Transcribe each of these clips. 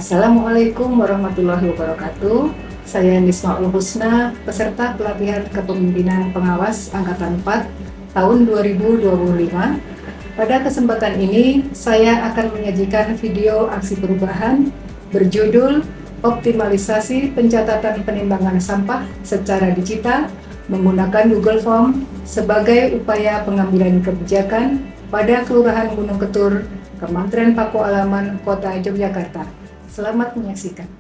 Assalamualaikum warahmatullahi wabarakatuh. Saya Nismaul Husna, peserta pelatihan kepemimpinan pengawas Angkatan 4 tahun 2025. Pada kesempatan ini, saya akan menyajikan video aksi perubahan berjudul Optimalisasi Pencatatan Penimbangan Sampah secara Digital menggunakan Google Form sebagai upaya pengambilan kebijakan pada Kelurahan Gunung Ketur, Kementerian Pakualaman, Kota Yogyakarta. Selamat menyaksikan.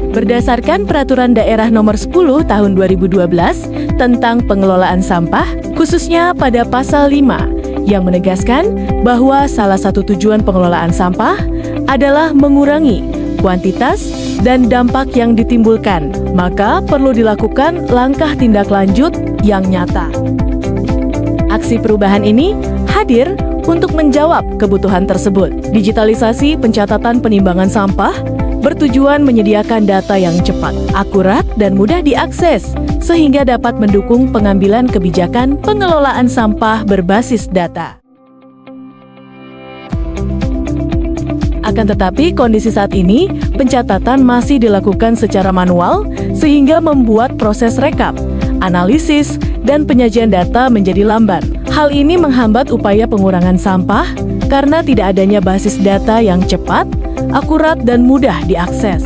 Berdasarkan Peraturan Daerah Nomor 10 Tahun 2012 tentang pengelolaan sampah, khususnya pada Pasal 5, yang menegaskan bahwa salah satu tujuan pengelolaan sampah adalah mengurangi kuantitas dan dampak yang ditimbulkan, maka perlu dilakukan langkah tindak lanjut yang nyata. Aksi perubahan ini hadir untuk menjawab kebutuhan tersebut. Digitalisasi pencatatan penimbangan sampah bertujuan menyediakan data yang cepat, akurat, dan mudah diakses, sehingga dapat mendukung pengambilan kebijakan pengelolaan sampah berbasis data. Akan tetapi, kondisi saat ini, pencatatan masih dilakukan secara manual, sehingga membuat proses rekap, analisis, dan penyajian data menjadi lamban. Hal ini menghambat upaya pengurangan sampah karena tidak adanya basis data yang cepat, akurat, dan mudah diakses.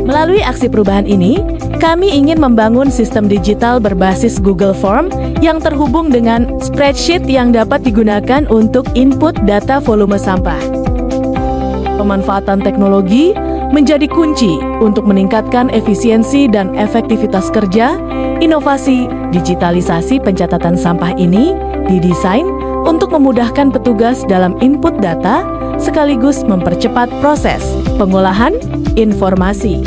Melalui aksi perubahan ini, kami ingin membangun sistem digital berbasis Google Form yang terhubung dengan spreadsheet yang dapat digunakan untuk input data volume sampah. Pemanfaatan teknologi menjadi kunci untuk meningkatkan efisiensi dan efektivitas kerja. Inovasi digitalisasi pencatatan sampah ini didesain untuk memudahkan petugas dalam input data sekaligus mempercepat proses pengolahan informasi.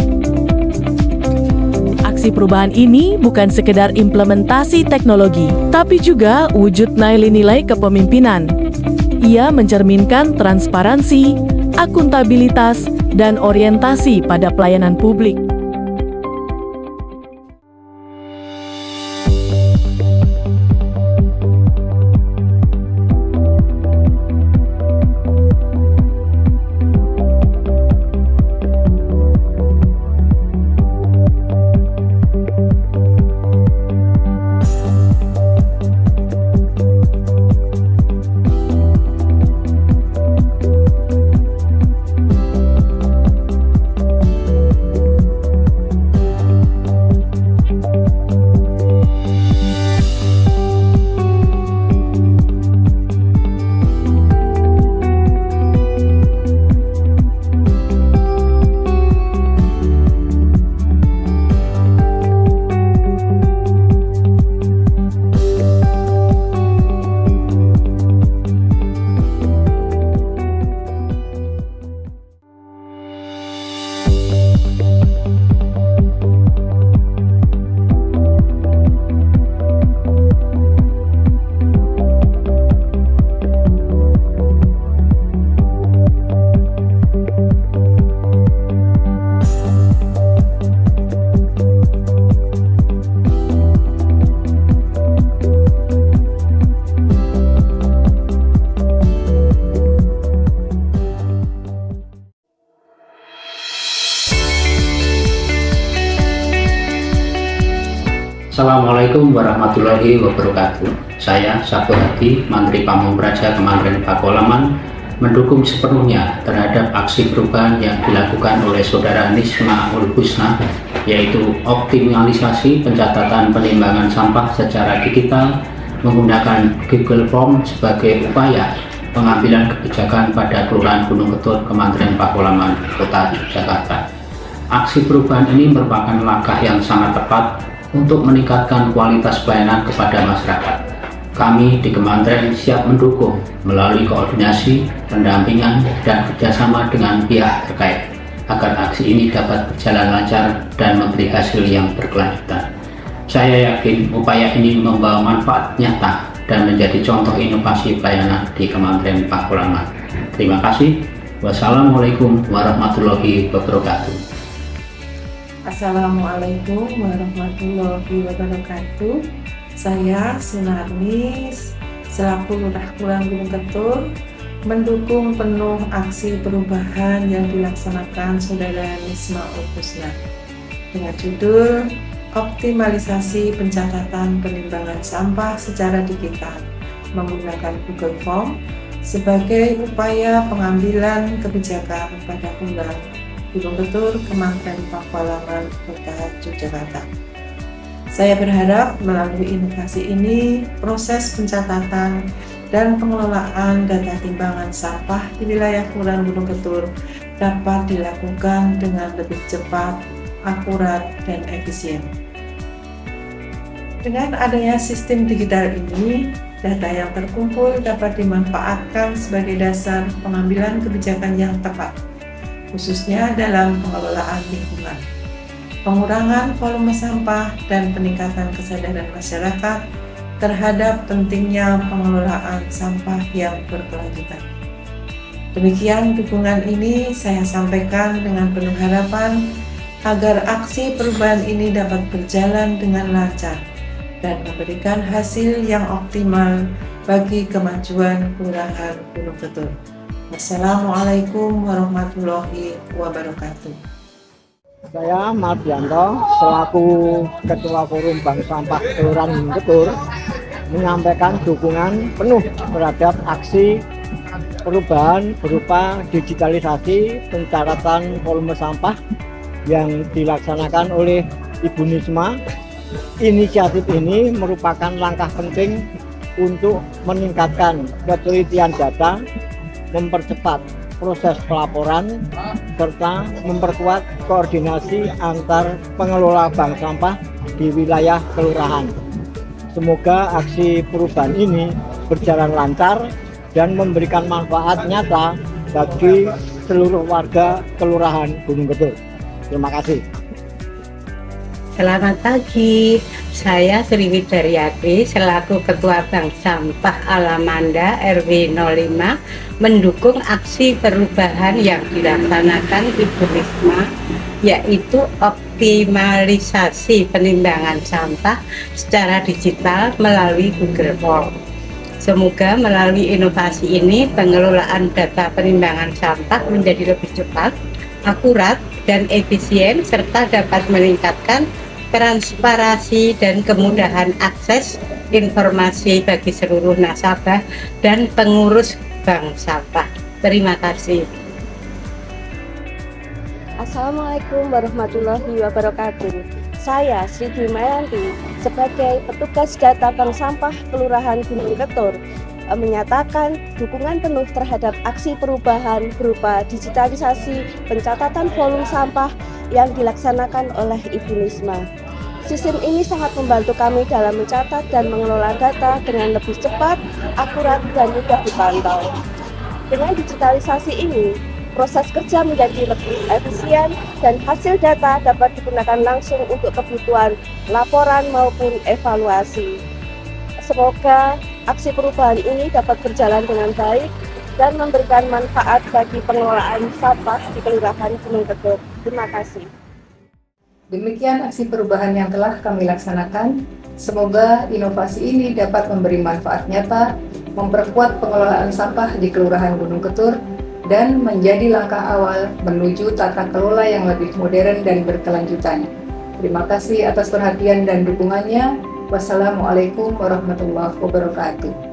Aksi perubahan ini bukan sekedar implementasi teknologi, tapi juga wujud nilai-nilai kepemimpinan. Ia mencerminkan transparansi, akuntabilitas, dan orientasi pada pelayanan publik. Assalamualaikum warahmatullahi wabarakatuh. Saya Sabtu Hadi, Menteri Pamungpraja Kementerian Pakualaman, mendukung sepenuhnya terhadap aksi perubahan yang dilakukan oleh Saudara Nismaul Husna, yaitu optimalisasi pencatatan penimbangan sampah secara digital menggunakan Google Form sebagai upaya pengambilan kebijakan pada Kelurahan Gunung Ketur, Kementerian Pakualaman, Kota Yogyakarta. Aksi perubahan ini merupakan langkah yang sangat tepat untuk meningkatkan kualitas pelayanan kepada masyarakat. Kami di Kementerian siap mendukung melalui koordinasi, pendampingan, dan kerjasama dengan pihak terkait agar aksi ini dapat berjalan lancar dan memberi hasil yang berkelanjutan. Saya yakin upaya ini membawa manfaat nyata dan menjadi contoh inovasi pelayanan di Kementerian Pakualaman. Terima kasih. Wassalamualaikum warahmatullahi wabarakatuh. Assalamualaikum warahmatullahi wabarakatuh. Saya Sunarnis, selaku Lurah Kelurahan Gunung Ketur mendukung penuh aksi perubahan yang dilaksanakan Saudara Nisma Husna dengan judul Optimalisasi Pencatatan Penimbangan Sampah secara Digital menggunakan Google Form sebagai upaya pengambilan kebijakan pada Kelurahan Gunung Ketur, Kementerian Pakualaman, Kota Yogyakarta. Saya berharap melalui inovasi ini, proses pencatatan dan pengelolaan data timbangan sampah di wilayah Kelurahan Gunung Ketur dapat dilakukan dengan lebih cepat, akurat, dan efisien. Dengan adanya sistem digital ini, data yang terkumpul dapat dimanfaatkan sebagai dasar pengambilan kebijakan yang tepat, khususnya dalam pengelolaan lingkungan, pengurangan volume sampah, dan peningkatan kesadaran masyarakat terhadap pentingnya pengelolaan sampah yang berkelanjutan. Demikian dukungan ini saya sampaikan dengan penuh harapan agar aksi perubahan ini dapat berjalan dengan lancar dan memberikan hasil yang optimal bagi kemajuan Kelurahan Gunung Ketur. Wassalamualaikum warahmatullahi wabarakatuh. Saya Mardianto selaku Ketua Forum Bank Sampah Kelurahan Gunung Ketur menyampaikan dukungan penuh terhadap aksi perubahan berupa digitalisasi pencatatan volume sampah yang dilaksanakan oleh Ibu Nisma. Inisiatif ini merupakan langkah penting untuk meningkatkan ketelitian data, mempercepat proses pelaporan, serta memperkuat koordinasi antar pengelola bank sampah di wilayah kelurahan. Semoga aksi perubahan ini berjalan lancar dan memberikan manfaat nyata bagi seluruh warga Kelurahan Gunung Ketur. Terima kasih. Selamat pagi, saya Sri Widaryati selaku Ketua Bank Sampah Alamanda RW 05 mendukung aksi perubahan yang dilaksanakan Ibu Risma, yaitu optimalisasi penimbangan sampah secara digital melalui Google Form. Semoga melalui inovasi ini pengelolaan data penimbangan sampah menjadi lebih cepat, akurat, dan efisien serta dapat meningkatkan transparansi dan kemudahan akses informasi bagi seluruh nasabah dan pengurus bank sampah. Terima kasih. Assalamualaikum warahmatullahi wabarakatuh. Saya Sri Dimayanti sebagai petugas data bank sampah Kelurahan Gunung Ketur menyatakan dukungan penuh terhadap aksi perubahan berupa digitalisasi pencatatan volume sampah yang dilaksanakan oleh Ibu Nisma. Sistem ini sangat membantu kami dalam mencatat dan mengelola data dengan lebih cepat, akurat, dan mudah dipantau. Dengan digitalisasi ini, proses kerja menjadi lebih efisien dan hasil data dapat digunakan langsung untuk kebutuhan laporan maupun evaluasi. Semoga aksi perubahan ini dapat berjalan dengan baik dan memberikan manfaat bagi pengelolaan sampah di Kelurahan Gunung Ketur. Terima kasih. Demikian aksi perubahan yang telah kami laksanakan. Semoga inovasi ini dapat memberi manfaat nyata, memperkuat pengelolaan sampah di Kelurahan Gunung Ketur, dan menjadi langkah awal menuju tata kelola yang lebih modern dan berkelanjutan. Terima kasih atas perhatian dan dukungannya. Wassalamualaikum warahmatullahi wabarakatuh.